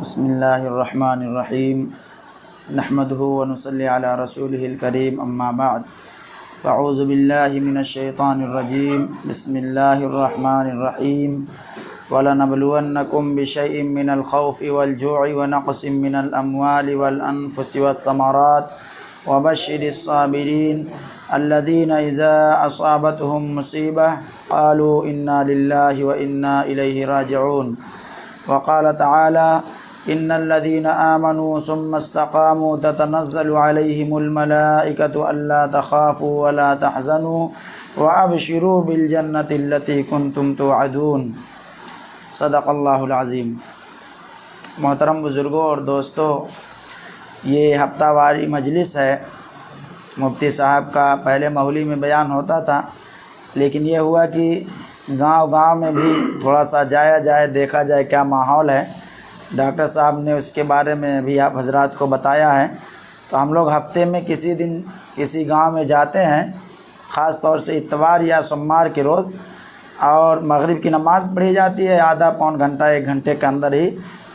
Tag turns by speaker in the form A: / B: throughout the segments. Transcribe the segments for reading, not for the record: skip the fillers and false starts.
A: بسم اللہ الرحمن الرحیم نحمدہ ونصلی علی رسولہ الکریم اما بعد فاعوذ باللہ من الشیطان الرجیم بسم اللہ الرحمن الرحیم وَلَنَبْلُوَنَّكُمْ بِشَيْءٍ مِّنَ الْخَوْفِ وَالْجُوعِ وَنَقْصٍ مِّنَ الْأَمْوَالِ وَالْأَنفُسِ وَالثَّمَرَاتِ وَبَشِّرِ الصَّابِرِينَ الَّذِينَ إِذَا أَصَابَتْهُم مُّصِيبَةٌ قَالُوا إِنَّا لِلَّهِ وَإِنَّا إِلَيْهِ رَاجِعُونَ وقال تعالى إن الذين آمنوا ثم استقاموا تتنزل عليهم الملائكة ألا تخافوا ولا تحزنوا وأبشروا بالجنة التي كنتم توعدون صدق اللہ العظیم۔ محترم بزرگوں اور دوستوں، یہ ہفتہ واری مجلس ہے۔ مفتی صاحب کا پہلے مہولی میں بیان ہوتا تھا، لیکن یہ ہوا کہ گاؤں میں بھی تھوڑا سا جایا جائے، دیکھا جائے کیا ماحول ہے۔ ڈاکٹر صاحب نے اس کے بارے میں بھی آپ حضرات کو بتایا ہے، تو ہم لوگ ہفتے میں کسی دن کسی گاؤں میں جاتے ہیں، خاص طور سے اتوار یا سوموار کے روز، اور مغرب کی نماز پڑھی جاتی ہے، آدھا پون گھنٹہ ایک گھنٹے کے اندر ہی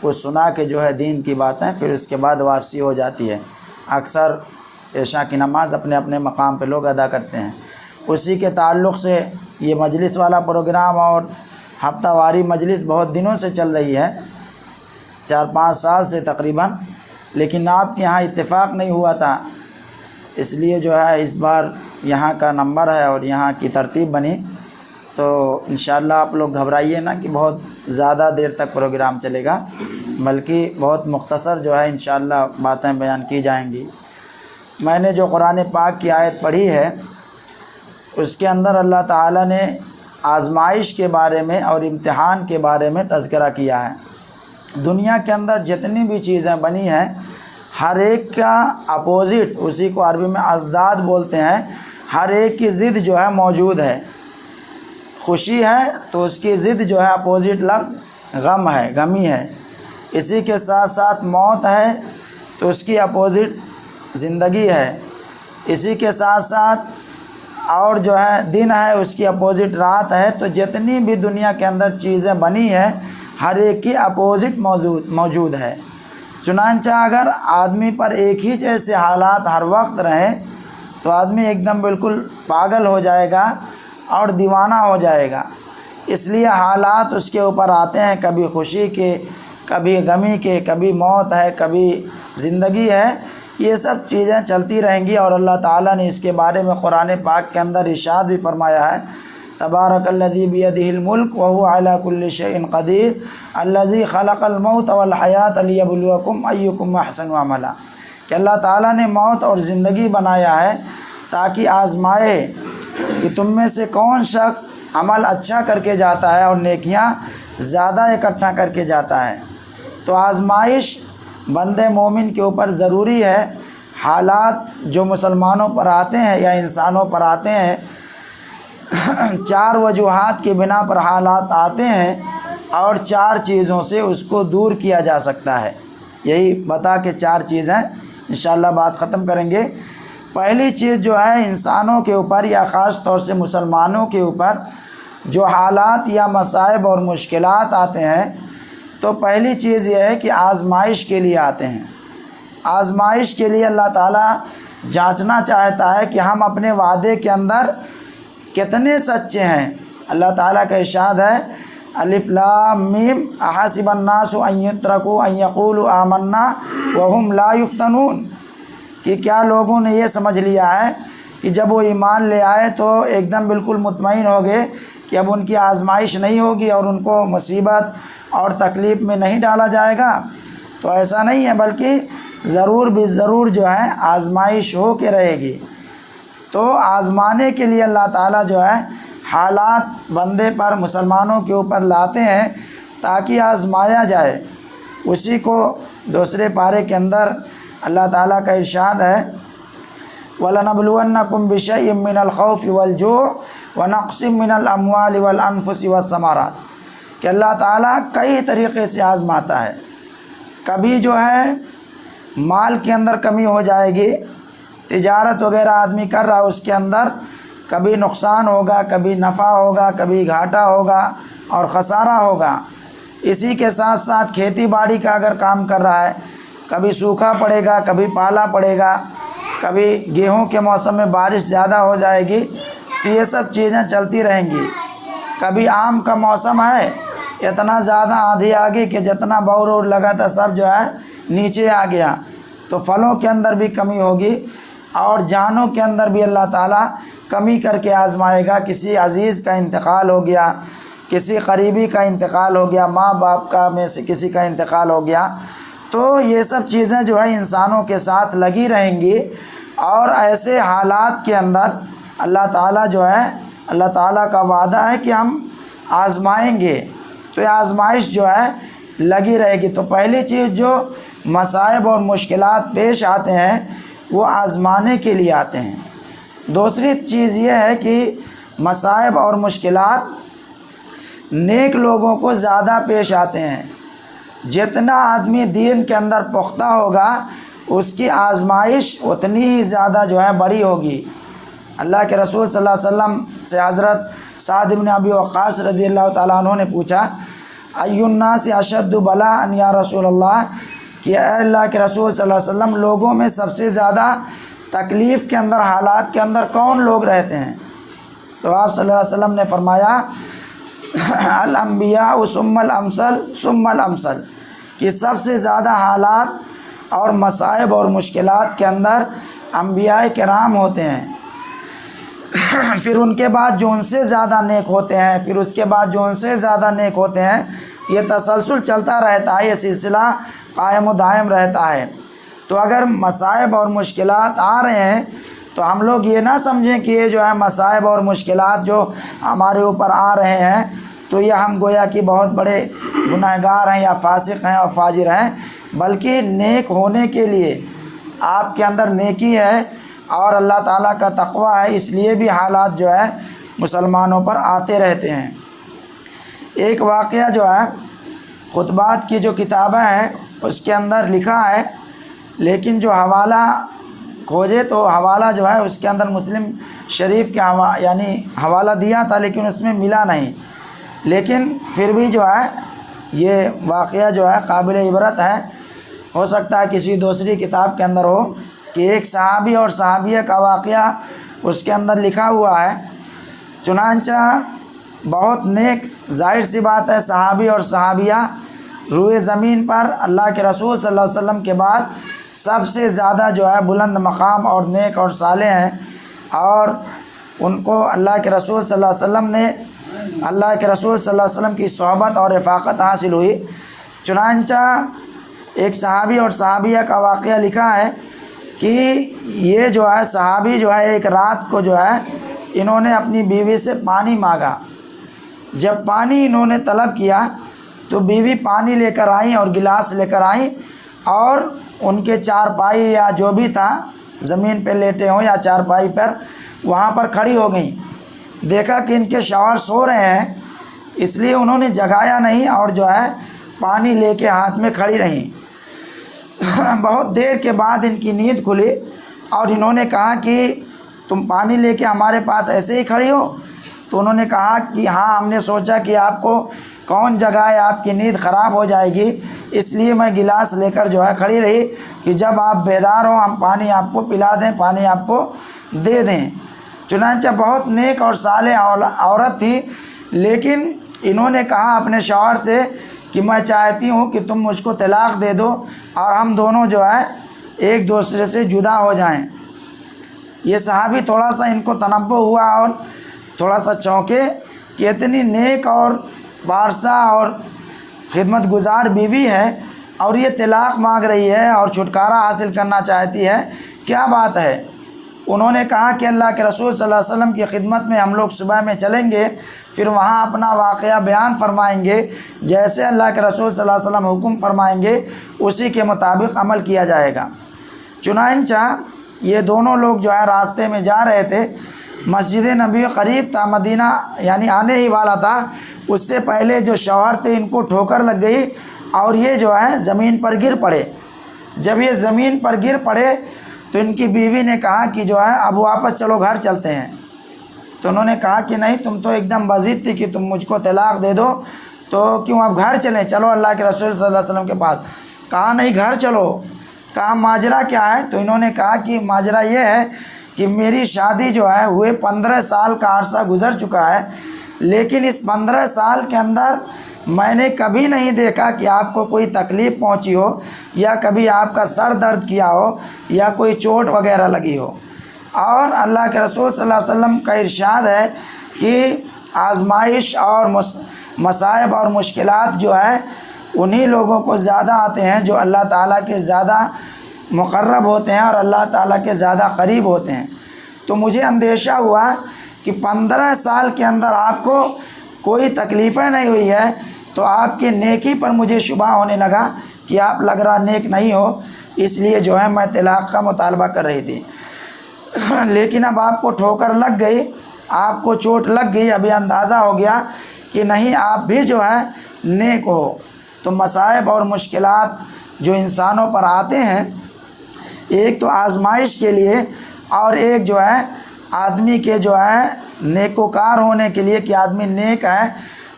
A: کچھ سنا کے جو ہے دین کی باتیں، پھر اس کے بعد واپسی ہو جاتی ہے۔ اکثر عشاء کی نماز اپنے اپنے مقام پہ لوگ ادا کرتے ہیں۔ اسی کے تعلق سے یہ مجلس والا پروگرام اور ہفتہ واری مجلس بہت دنوں سے چل رہی ہے، 4-5 سال سے تقریباً، لیکن آپ کے یہاں اتفاق نہیں ہوا تھا، اس لیے جو ہے اس بار یہاں کا نمبر ہے اور یہاں کی ترتیب بنی، تو انشاءاللہ آپ لوگ گھبرائیے نا کہ بہت زیادہ دیر تک پروگرام چلے گا، بلکہ بہت مختصر جو ہے انشاءاللہ باتیں بیان کی جائیں گی۔ میں نے جو قرآن پاک کی آیت پڑھی ہے، اس کے اندر اللہ تعالیٰ نے آزمائش کے بارے میں اور امتحان کے بارے میں تذکرہ کیا ہے۔ دنیا کے اندر جتنی بھی چیزیں بنی ہیں، ہر ایک کا اپوزٹ، اسی کو عربی میں اضداد بولتے ہیں، ہر ایک کی ضد جو ہے موجود ہے۔ خوشی ہے تو اس کی ضد جو ہے اپوزٹ لفظ غم ہے، غمی ہے۔ اسی کے ساتھ ساتھ موت ہے تو اس کی اپوزٹ زندگی ہے۔ اسی کے ساتھ ساتھ اور جو ہے دن ہے، اس کی اپوزٹ رات ہے۔ تو جتنی بھی دنیا کے اندر چیزیں بنی ہیں، ہر ایک کی اپوزٹ موجود ہے۔ چنانچہ اگر آدمی پر ایک ہی جیسے حالات ہر وقت رہیں تو آدمی ایک دم بالکل پاگل ہو جائے گا اور دیوانہ ہو جائے گا۔ اس لیے حالات اس کے اوپر آتے ہیں، کبھی خوشی کے، کبھی غمی کے، کبھی موت ہے، کبھی زندگی ہے۔ یہ سب چیزیں چلتی رہیں گی، اور اللہ تعالیٰ نے اس کے بارے میں قرآن پاک کے اندر ارشاد بھی فرمایا ہے، تبارک الذی بیدہ الملک وہو علی کل شیء قدیر الذی خلق الموت والحیاۃ لیبلوکم ایکم احسن عملا، کہ اللہ تعالیٰ نے موت اور زندگی بنایا ہے تاکہ آزمائے کہ تم میں سے کون شخص عمل اچھا کر کے جاتا ہے اور نیکیاں زیادہ اکٹھا کر کے جاتا ہے۔ تو آزمائش بندے مومن کے اوپر ضروری ہے۔ حالات جو مسلمانوں پر آتے ہیں یا انسانوں پر آتے ہیں، 4 وجوہات کی بنا پر حالات آتے ہیں، اور 4 چیزوں سے اس کو دور کیا جا سکتا ہے۔ یہی بتا کے 4 چیزیں انشاءاللہ بات ختم کریں گے۔ پہلی چیز جو ہے انسانوں کے اوپر یا خاص طور سے مسلمانوں کے اوپر جو حالات یا مصائب اور مشکلات آتے ہیں، تو پہلی چیز یہ ہے کہ آزمائش کے لیے آتے ہیں۔ آزمائش کے لیے اللہ تعالیٰ جانچنا چاہتا ہے کہ ہم اپنے وعدے کے اندر کتنے سچے ہیں۔ اللہ تعالیٰ کا ارشاد ہے، الف لام میم احسب الناس ان یترکوا ان یقولوا آمنا وهم لا یفتنون، کہ کیا لوگوں نے یہ سمجھ لیا ہے کہ جب وہ ایمان لے آئے تو ایک دم بالکل مطمئن ہو گئے کہ اب ان کی آزمائش نہیں ہوگی اور ان کو مصیبت اور تکلیف میں نہیں ڈالا جائے گا؟ تو ایسا نہیں ہے، بلکہ ضرور ضرور جو ہے آزمائش ہو کے رہے گی۔ تو آزمانے کے لیے اللہ تعالیٰ جو ہے حالات بندے پر، مسلمانوں کے اوپر لاتے ہیں تاکہ آزمایا جائے۔ اسی کو دوسرے پارے کے اندر اللہ تعالیٰ کا ارشاد ہے، وَلَنَبْلُوَنَّكُمْ بِشَيْءٍ مِّنَ الْخَوْفِ وَالْجُوعِ وَنَقْصٍ مِّنَ الْأَمْوَالِ وَالْأَنفُسِ وَالثَّمَرَاتِ، کہ اللہ تعالیٰ کئی طریقے سے آزماتا ہے۔ کبھی جو ہے مال کے اندر کمی ہو جائے گی، تجارت وغیرہ آدمی کر رہا ہے، اس کے اندر کبھی نقصان ہوگا، کبھی نفع ہوگا، کبھی گھاٹا ہوگا اور خسارہ ہوگا۔ اسی کے ساتھ ساتھ کھیتی باڑی کا اگر کام کر رہا ہے، کبھی سوکھا پڑے گا، کبھی پالا پڑے گا، کبھی گیہوں کے موسم میں بارش زیادہ ہو جائے گی، تو یہ سب چیزیں چلتی رہیں گی۔ کبھی آم کا موسم ہے، اتنا زیادہ آندھی آ گئی کہ جتنا بور اور لگا تھا سب جو ہے نیچے آ گیا، تو پھلوں کے اندر بھی کمی ہوگی اور جانوں کے اندر بھی اللہ تعالیٰ کمی کر کے آزمائے گا۔ کسی عزیز کا انتقال ہو گیا، کسی قریبی کا انتقال ہو گیا، ماں باپ کا میں سے کسی کا انتقال ہو گیا، تو یہ سب چیزیں جو ہے انسانوں کے ساتھ لگی رہیں گی، اور ایسے حالات کے اندر اللہ تعالیٰ جو ہے، اللہ تعالیٰ کا وعدہ ہے کہ ہم آزمائیں گے، تو یہ آزمائش جو ہے لگی رہے گی۔ تو پہلی چیز جو مصائب اور مشکلات پیش آتے ہیں وہ آزمانے کے لیے آتے ہیں۔ دوسری چیز یہ ہے کہ مصائب اور مشکلات نیک لوگوں کو زیادہ پیش آتے ہیں۔ جتنا آدمی دین کے اندر پختہ ہوگا اس کی آزمائش اتنی ہی زیادہ جو ہے بڑی ہوگی۔ اللہ کے رسول صلی اللہ علیہ وسلم سے حضرت سعد بن ابی وقاص رضی اللہ تعالیٰ عنہ نے پوچھا، ای الناس اشد بلاء یا رسول اللہ، کہ اے اللہ کے رسول صلی اللہ علیہ وسلم، لوگوں میں سب سے زیادہ تکلیف کے اندر، حالات کے اندر کون لوگ رہتے ہیں؟ تو آپ صلی اللہ علیہ وسلم نے فرمایا الانبیاء ثم الامثل ثم الامثل، کہ سب سے زیادہ حالات اور مصائب اور مشکلات کے اندر انبیاء کرام ہوتے ہیں، پھر ان کے بعد جو ان سے زیادہ نیک ہوتے ہیں، پھر اس کے بعد جو ان سے زیادہ نیک ہوتے ہیں، یہ تسلسل چلتا رہتا ہے، یہ سلسلہ قائم و دائم رہتا ہے۔ تو اگر مصائب اور مشکلات آ رہے ہیں تو ہم لوگ یہ نہ سمجھیں کہ یہ جو ہے مصائب اور مشکلات جو ہمارے اوپر آ رہے ہیں تو یہ ہم گویا کہ بہت بڑے گنہگار ہیں یا فاسق ہیں اور فاجر ہیں، بلکہ نیک ہونے کے لیے آپ کے اندر نیکی ہے اور اللہ تعالیٰ کا تقویٰ ہے، اس لیے بھی حالات جو ہے مسلمانوں پر آتے رہتے ہیں۔ ایک واقعہ جو ہے خطبات کی جو کتابیں ہیں اس کے اندر لکھا ہے، لیکن جو حوالہ کھوجے تو حوالہ جو ہے اس کے اندر مسلم شریف کے یعنی حوالہ دیا تھا لیکن اس میں ملا نہیں، لیکن پھر بھی جو ہے یہ واقعہ جو ہے قابل عبرت ہے۔ ہو سکتا ہے کسی دوسری کتاب کے اندر ہو کہ ایک صحابی اور صحابیہ کا واقعہ اس کے اندر لکھا ہوا ہے۔ چنانچہ بہت نیک، ظاہر سی بات ہے صحابی اور صحابیہ روئے زمین پر اللہ کے رسول صلی اللہ علیہ وسلم کے بعد سب سے زیادہ جو ہے بلند مقام اور نیک اور صالح ہیں، اور ان کو اللہ کے رسول صلی اللہ علیہ وسلم نے، اللہ کے رسول صلی اللہ علیہ وسلم کی صحبت اور رفاقت حاصل ہوئی۔ چنانچہ ایک صحابی اور صحابیہ کا واقعہ لکھا ہے کہ یہ جو ہے صحابی جو ہے ایک رات کو جو ہے انہوں نے اپنی بیوی سے پانی مانگا۔ جب پانی انہوں نے طلب کیا تو بیوی پانی لے کر آئیں اور گلاس لے کر آئیں، اور ان کے چارپائی یا جو بھی تھا زمین پہ لیٹے ہوں یا چارپائی پر، وہاں پر کھڑی ہو گئیں۔ دیکھا کہ ان کے شوہر سو رہے ہیں، اس لیے انہوں نے جگایا نہیں اور جو ہے پانی لے کے ہاتھ میں کھڑی رہیں۔ بہت دیر کے بعد ان کی نیند کھلی اور انہوں نے کہا کہ تم پانی لے کے ہمارے پاس ایسے ہی کھڑی ہو؟ تو انہوں نے کہا کہ ہاں، ہم نے سوچا کہ آپ کو کون جگائے، آپ کی نیند خراب ہو جائے گی، اس لیے میں گلاس لے کر جو ہے کھڑی رہی کہ جب آپ بیدار ہوں ہم پانی آپ کو پلا دیں، پانی آپ کو دے دیں۔ چنانچہ بہت نیک اور صالح عورت تھی، لیکن انہوں نے کہا اپنے شوہر سے کہ میں چاہتی ہوں کہ تم مجھ کو طلاق دے دو اور ہم دونوں جو ہے ایک دوسرے سے جدا ہو جائیں۔ یہ صحابی تھوڑا سا ان کو تنبہ ہوا اور تھوڑا سا چونکے کہ اتنی نیک اور بارسا اور خدمت گزار بیوی ہے اور یہ طلاق مانگ رہی ہے اور چھٹکارا حاصل کرنا چاہتی ہے، کیا بات ہے؟ انہوں نے کہا کہ اللہ کے رسول صلی اللہ علیہ وسلم کی خدمت میں ہم لوگ صبح میں چلیں گے، پھر وہاں اپنا واقعہ بیان فرمائیں گے، جیسے اللہ کے رسول صلی اللہ علیہ وسلم حکم فرمائیں گے اسی کے مطابق عمل کیا جائے گا۔ چنانچہ یہ دونوں لوگ جو ہے راستے میں جا رہے تھے، مسجد نبی قریب تھا، مدینہ یعنی آنے ہی والا تھا، اس سے پہلے جو شوہر تھے ان کو ٹھوکر لگ گئی اور یہ جو ہے زمین پر گر پڑے۔ جب یہ زمین پر گر پڑے تو ان کی بیوی نے کہا کہ جو ہے اب واپس چلو گھر چلتے ہیں۔ تو انہوں نے کہا کہ نہیں، تم تو ایک دم بضد تھی کہ تم مجھ کو طلاق دے دو، تو کیوں آپ گھر چلیں، چلو اللہ کے رسول صلی اللہ علیہ وسلم کے پاس۔ کہا نہیں گھر چلو۔ کہا ماجرا کیا ہے؟ تو انہوں نے کہا کہ ماجرا یہ ہے کہ میری شادی جو ہے ہوئے 15 سال کا عرصہ گزر چکا ہے، لیکن اس 15 سال کے اندر میں نے کبھی نہیں دیکھا کہ آپ کو کوئی تکلیف پہنچی ہو، یا کبھی آپ کا سر درد کیا ہو، یا کوئی چوٹ وغیرہ لگی ہو۔ اور اللہ کے رسول صلی اللہ علیہ وسلم کا ارشاد ہے کہ آزمائش اور مصائب اور مشکلات جو ہے انہی لوگوں کو زیادہ آتے ہیں جو اللہ تعالیٰ کے زیادہ مقرب ہوتے ہیں اور اللہ تعالیٰ کے زیادہ قریب ہوتے ہیں۔ تو مجھے اندیشہ ہوا کہ 15 سال کے اندر آپ کو کوئی تکلیفیں نہیں ہوئی ہے، تو آپ کی نیکی پر مجھے شبہ ہونے لگا کہ آپ لگ رہا نیک نہیں ہو، اس لیے جو ہے میں طلاق کا مطالبہ کر رہی تھی۔ لیکن اب آپ کو ٹھوکر لگ گئی، آپ کو چوٹ لگ گئی، ابھی اندازہ ہو گیا کہ نہیں آپ بھی جو ہے نیک ہو۔ تو مصائب اور مشکلات جو انسانوں پر آتے ہیں، ایک تو آزمائش کے لیے، اور ایک جو ہے آدمی کے جو ہے نیکوکار ہونے کے لیے کہ آدمی نیک ہے۔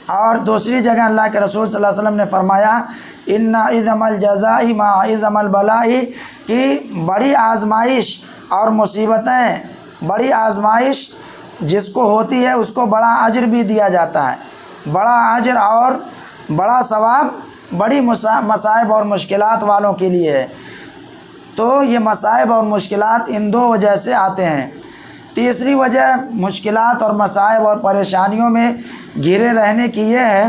A: اور دوسری جگہ اللہ کے رسول صلی اللہ علیہ وسلم نے فرمایا ان عظم الجزاء ما عظم البلاء، کہ بڑی آزمائش اور مصیبتیں، بڑی آزمائش جس کو ہوتی ہے اس کو بڑا اجر بھی دیا جاتا ہے، بڑا اجر اور بڑا ثواب بڑی مصائب اور مشکلات والوں کے لیے ہے۔ تو یہ مصائب اور مشکلات ان دو وجہ سے آتے ہیں۔ تیسری وجہ مشکلات اور مصائب اور پریشانیوں میں گھرے رہنے کی یہ ہے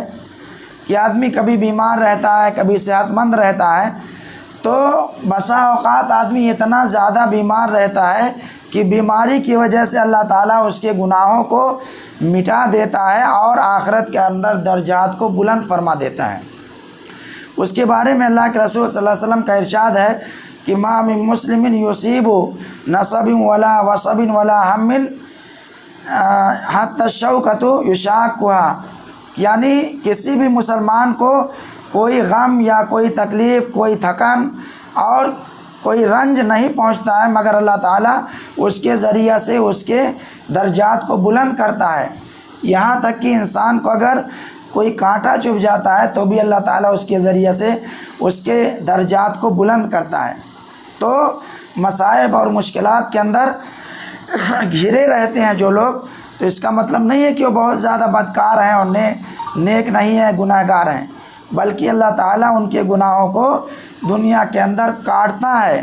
A: کہ آدمی کبھی بیمار رہتا ہے، کبھی صحت مند رہتا ہے، تو بسا اوقات آدمی اتنا زیادہ بیمار رہتا ہے کہ بیماری کی وجہ سے اللہ تعالیٰ اس کے گناہوں کو مٹا دیتا ہے اور آخرت کے اندر درجات کو بلند فرما دیتا ہے۔ اس کے بارے میں اللہ کے رسول صلی اللہ علیہ وسلم کا ارشاد ہے کہ ما من مسلم یصیب نصب ولا وصب ولا ہم حتی الشوکۃ یشاقها، یعنی کسی بھی مسلمان کو کوئی غم یا کوئی تکلیف، کوئی تھکن اور کوئی رنج نہیں پہنچتا ہے، مگر اللہ تعالیٰ اس کے ذریعہ سے اس کے درجات کو بلند کرتا ہے۔ یہاں تک کہ انسان کو اگر کوئی کانٹا چبھ جاتا ہے تو بھی اللہ تعالیٰ اس کے ذریعہ سے اس کے درجات کو بلند کرتا ہے۔ تو مصائب اور مشکلات کے اندر گھرے رہتے ہیں جو لوگ، تو اس کا مطلب نہیں ہے کہ وہ بہت زیادہ بدکار ہیں اور نیک نہیں ہیں، گناہ گار ہیں، بلکہ اللہ تعالیٰ ان کے گناہوں کو دنیا کے اندر کاٹتا ہے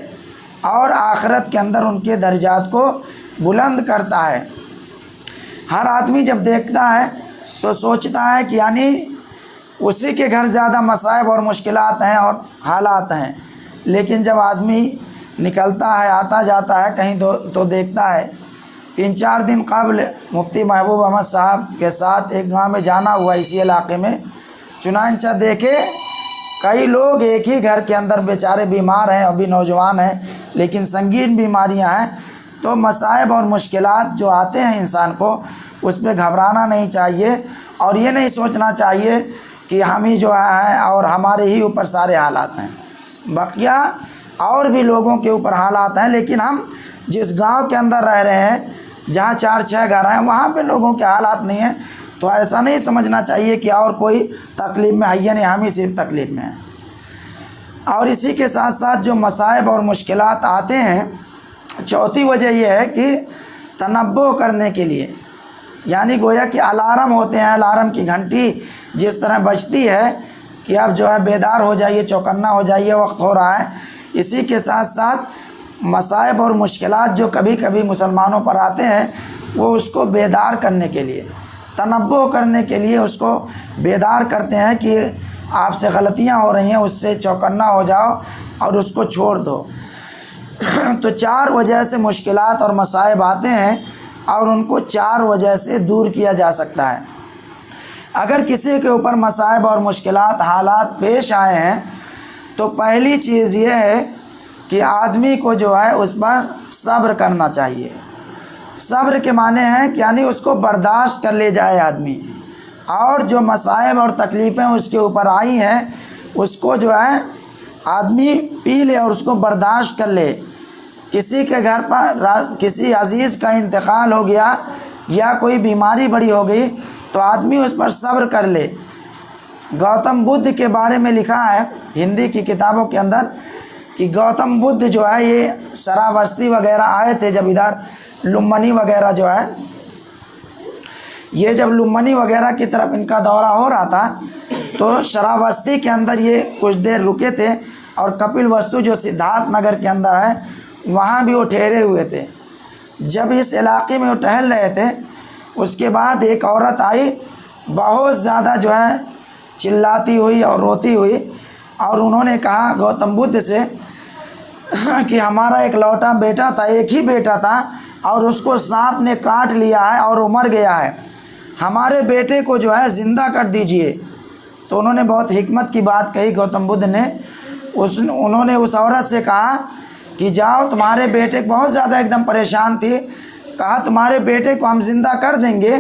A: اور آخرت کے اندر ان کے درجات کو بلند کرتا ہے۔ ہر آدمی جب دیکھتا ہے تو سوچتا ہے کہ یعنی اسی کے گھر زیادہ مصائب اور مشکلات ہیں اور حالات ہیں، لیکن جب آدمی نکلتا ہے، آتا جاتا ہے کہیں تو دیکھتا ہے۔ 3-4 دن قبل مفتی محبوب احمد صاحب کے ساتھ ایک گاؤں میں جانا ہوا اسی علاقے میں، چنانچہ دیکھے کئی لوگ ایک ہی گھر کے اندر بیچارے بیمار ہیں، ابھی نوجوان ہیں لیکن سنگین بیماریاں ہیں۔ تو مصائب اور مشکلات جو آتے ہیں انسان کو، اس پہ گھبرانا نہیں چاہیے، اور یہ نہیں سوچنا چاہیے کہ ہم ہی جو ہیں اور ہمارے ہی اوپر سارے حالات ہیں، بقیہ اور بھی لوگوں کے اوپر حالات ہیں، لیکن ہم جس گاؤں کے اندر رہ رہے ہیں جہاں 4-6 گھر ہیں وہاں پہ لوگوں کے حالات نہیں ہیں، تو ایسا نہیں سمجھنا چاہیے کہ اور کوئی تکلیف میں ہے، یعنی ہم ہی صرف تکلیف میں ہیں۔ اور اسی کے ساتھ ساتھ جو مصائب اور مشکلات آتے ہیں، چوتھی وجہ یہ ہے کہ تنبہ کرنے کے لیے، یعنی گویا کہ الارم ہوتے ہیں، الارم کی گھنٹی جس طرح بجتی ہے کہ اب جو ہے بیدار ہو جائیے، چوکنا ہو جائیے، وقت ہو رہا ہے، اسی کے ساتھ ساتھ مصائب اور مشکلات جو کبھی کبھی مسلمانوں پر آتے ہیں، وہ اس کو بیدار کرنے کے لیے، تنبہ کرنے کے لیے اس کو بیدار کرتے ہیں کہ آپ سے غلطیاں ہو رہی ہیں، اس سے چوکنا ہو جاؤ اور اس کو چھوڑ دو۔ تو 4 وجہ سے مشکلات اور مصائب آتے ہیں، اور ان کو 4 وجہ سے دور کیا جا سکتا ہے۔ اگر کسی کے اوپر مصائب اور مشکلات، حالات پیش آئے ہیں، تو پہلی چیز یہ ہے کہ آدمی کو جو ہے اس پر صبر کرنا چاہیے۔ صبر کے معنی ہیں کہ یعنی اس کو برداشت کر لے جائے آدمی، اور جو مصائب اور تکلیفیں اس کے اوپر آئی ہیں اس کو جو ہے آدمی پی لے اور اس کو برداشت کر لے۔ کسی کے گھر پر کسی عزیز کا انتقال ہو گیا یا کوئی بیماری بڑی ہو گئی تو آدمی اس پر صبر کر لے، گوتم بدھ کے بارے میں لکھا ہے ہندی کی کتابوں کے اندر کہ گوتم بدھ جو ہے یہ شراوستی وغیرہ آئے تھے جب ادھر لمنی وغیرہ جو ہے، یہ جب لمنی وغیرہ کی طرف ان کا دورہ ہو رہا تھا تو شراوستی کے اندر یہ کچھ دیر رکے تھے، اور کپل وستو جو سدھارتھ نگر کے اندر ہے وہاں بھی وہ ٹھہرے ہوئے تھے۔ جب اس علاقے میں وہ ٹہل رہے تھے، اس کے بعد ایک عورت آئی، بہت زیادہ جو ہے چلاتی ہوئی اور روتی ہوئی، اور انہوں نے کہا گوتم بدھ سے کہ ہمارا ایک لوٹا بیٹا تھا، ایک ہی بیٹا تھا، اور اس کو سانپ نے کاٹ لیا ہے اور وہ مر گیا ہے، ہمارے بیٹے کو جو ہے زندہ کر دیجئے۔ تو انہوں نے بہت حکمت کی بات کہی گوتم بدھ نے، انہوں نے اس عورت سے کہا کہ جاؤ، تمہارے بیٹے بہت زیادہ ایک دم پریشان تھی، کہا تمہارے بیٹے کو ہم زندہ کر دیں گے،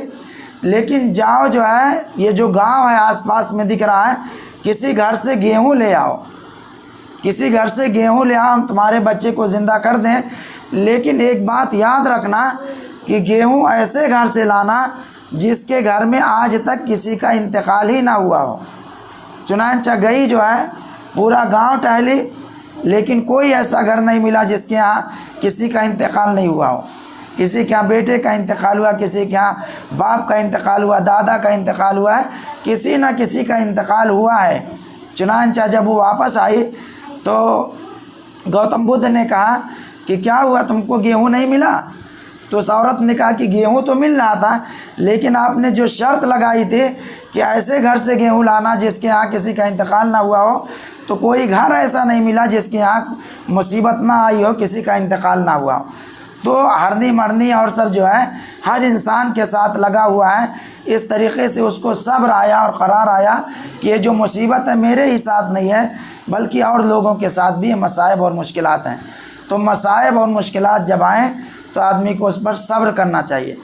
A: لیکن جاؤ جو ہے یہ جو گاؤں ہے آس پاس میں دکھ رہا ہے، کسی گھر سے گیہوں لے آؤ، کسی گھر سے گیہوں لے آؤ، ہم تمہارے بچے کو زندہ کر دیں، لیکن ایک بات یاد رکھنا کہ گیہوں ایسے گھر سے لانا جس کے گھر میں آج تک کسی کا انتقال ہی نہ ہوا ہو۔ چنانچہ گئی جو ہے، پورا گاؤں ٹہلی، لیکن کوئی ایسا گھر نہیں ملا جس کے ہاں کسی کا انتقال نہیں ہوا ہو۔ کسی کے ہاں بیٹے کا انتقال ہوا، کسی کے ہاں باپ کا انتقال ہوا، دادا کا انتقال ہوا ہے، کسی نہ کسی کا انتقال ہوا ہے۔ چنانچہ جب وہ واپس آئی تو گوتم بدھ نے کہا کہ کیا ہوا، تم کو گیہوں نہیں ملا؟ تو اس عورت نے کہا کہ گیہوں تو مل رہا تھا، لیکن آپ نے جو شرط لگائی تھی کہ ایسے گھر سے گیہوں لانا جس کے ہاں کسی کا انتقال نہ ہوا ہو، تو کوئی گھر ایسا نہیں ملا جس کے ہاں مصیبت نہ آئی ہو، کسی کا انتقال نہ ہوا ہو۔ تو ہرنی مرنی اور سب جو ہے ہر انسان کے ساتھ لگا ہوا ہے، اس طریقے سے اس کو صبر آیا اور قرار آیا کہ یہ جو مصیبت ہے میرے ہی ساتھ نہیں ہے بلکہ اور لوگوں کے ساتھ بھی یہ مصائب اور مشکلات ہیں۔ تو مصائب اور مشکلات جب آئیں تو آدمی کو اس پر صبر کرنا چاہیے۔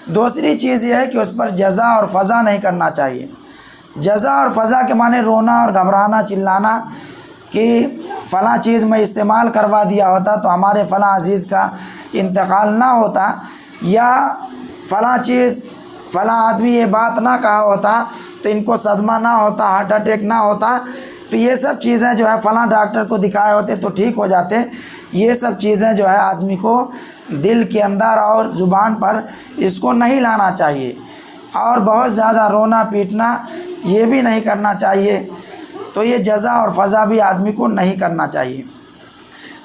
A: دوسری چیز یہ ہے کہ اس پر جزا اور فضا نہیں کرنا چاہیے۔ جزا اور فضا کے معنی رونا اور گھبرانا، چلانا کہ فلاں چیز میں استعمال کروا دیا ہوتا تو ہمارے فلاں عزیز کا انتقال نہ ہوتا، یا فلاں چیز فلاں آدمی یہ بات نہ کہا ہوتا تو ان کو صدمہ نہ ہوتا، ہارٹ اٹیک نہ ہوتا، تو یہ سب چیزیں جو ہے فلاں ڈاکٹر کو دکھائے ہوتے تو ٹھیک ہو جاتے۔ یہ سب چیزیں جو ہے آدمی کو دل کے اندر اور زبان پر اس کو نہیں لانا چاہیے، اور بہت زیادہ رونا پیٹنا یہ بھی نہیں کرنا چاہیے۔ تو یہ جزا اور فضا بھی آدمی کو نہیں کرنا چاہیے۔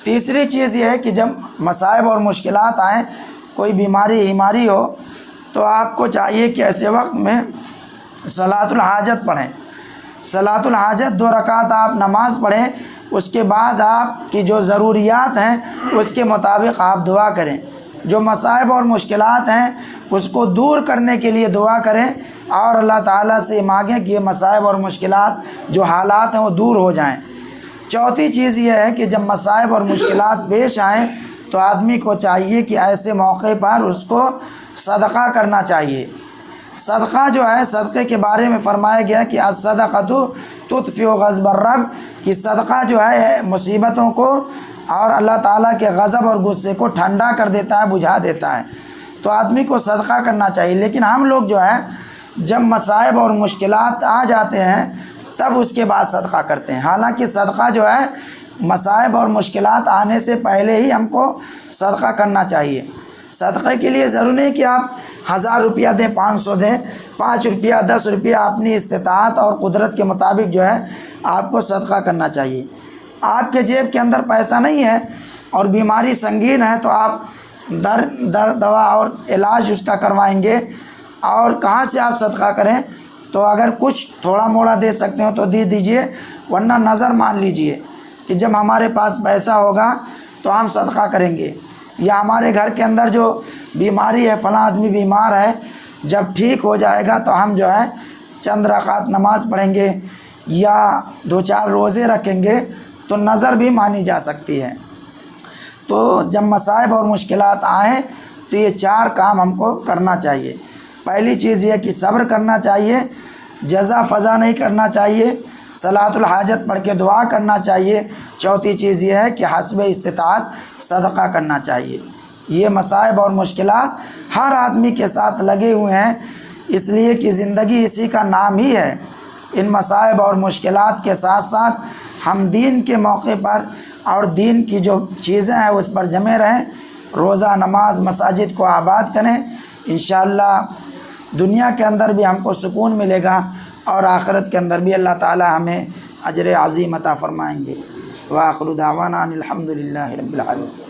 A: تیسری چیز یہ ہے کہ جب مصائب اور مشکلات آئیں، کوئی بیماری ہو، تو آپ کو چاہیے کہ ایسے وقت میں صلاۃ الحاجت پڑھیں۔ صلاۃ الحاجت 2 رکعت آپ نماز پڑھیں، اس کے بعد آپ کی جو ضروریات ہیں اس کے مطابق آپ دعا کریں۔ جو مصائب اور مشکلات ہیں اس کو دور کرنے کے لیے دعا کریں، اور اللہ تعالیٰ سے مانگیں کہ یہ مصائب اور مشکلات جو حالات ہیں وہ دور ہو جائیں۔ چوتھی چیز یہ ہے کہ جب مصائب اور مشکلات پیش آئیں تو آدمی کو چاہیے کہ ایسے موقع پر اس کو صدقہ کرنا چاہیے۔ صدقہ جو ہے، صدقے کے بارے میں فرمایا گیا کہ الصدقۃ تطفئ غضب الرب، کہ صدقہ جو ہے مصیبتوں کو اور اللہ تعالیٰ کے غضب اور غصے کو ٹھنڈا کر دیتا ہے، بجھا دیتا ہے۔ تو آدمی کو صدقہ کرنا چاہیے، لیکن ہم لوگ جو ہے جب مصائب اور مشکلات آ جاتے ہیں تب اس کے بعد صدقہ کرتے ہیں، حالانکہ صدقہ جو ہے مصائب اور مشکلات آنے سے پہلے ہی ہم کو صدقہ کرنا چاہیے۔ صدقے کے لیے ضروری نہیں کہ آپ 1000 روپیہ دیں، 500 دیں، 5 روپیہ 10 روپیہ، اپنی استطاعت اور قدرت کے مطابق جو ہے آپ کو صدقہ کرنا چاہیے۔ آپ کے جیب کے اندر پیسہ نہیں ہے اور بیماری سنگین ہے تو آپ در دوا اور علاج اس کا کروائیں گے، اور کہاں سے آپ صدقہ کریں؟ تو اگر کچھ تھوڑا موڑا دے سکتے ہو تو دے دیجئے، ورنہ نظر مان لیجئے کہ جب ہمارے پاس پیسہ ہوگا تو ہم صدقہ کریں گے، یا ہمارے گھر کے اندر جو بیماری ہے، فلاں آدمی بیمار ہے، جب ٹھیک ہو جائے گا تو ہم جو ہے چند رکعت نماز پڑھیں گے یا 2-4 روزے رکھیں گے، تو نظر بھی مانی جا سکتی ہے۔ تو جب مصائب اور مشکلات آئیں تو یہ 4 کام ہم کو کرنا چاہیے۔ پہلی چیز یہ کہ صبر کرنا چاہیے، جزا فضا نہیں کرنا چاہیے، صلاۃ الحاجت پڑھ کے دعا کرنا چاہیے۔ چوتھی چیز یہ ہے کہ حسب استطاعت صدقہ کرنا چاہیے۔ یہ مصائب اور مشکلات ہر آدمی کے ساتھ لگے ہوئے ہیں، اس لیے کہ زندگی اسی کا نام ہی ہے، ان مصائب اور مشکلات کے ساتھ ساتھ ہم دین کے موقع پر اور دین کی جو چیزیں ہیں اس پر جمے رہیں، روزہ نماز مساجد کو آباد کریں، انشاءاللہ دنیا کے اندر بھی ہم کو سکون ملے گا اور آخرت کے اندر بھی اللہ تعالی ہمیں اجر عظیم عطا فرمائیں گے۔ وآخر دعوانا ان الحمد للہ رب العالمین۔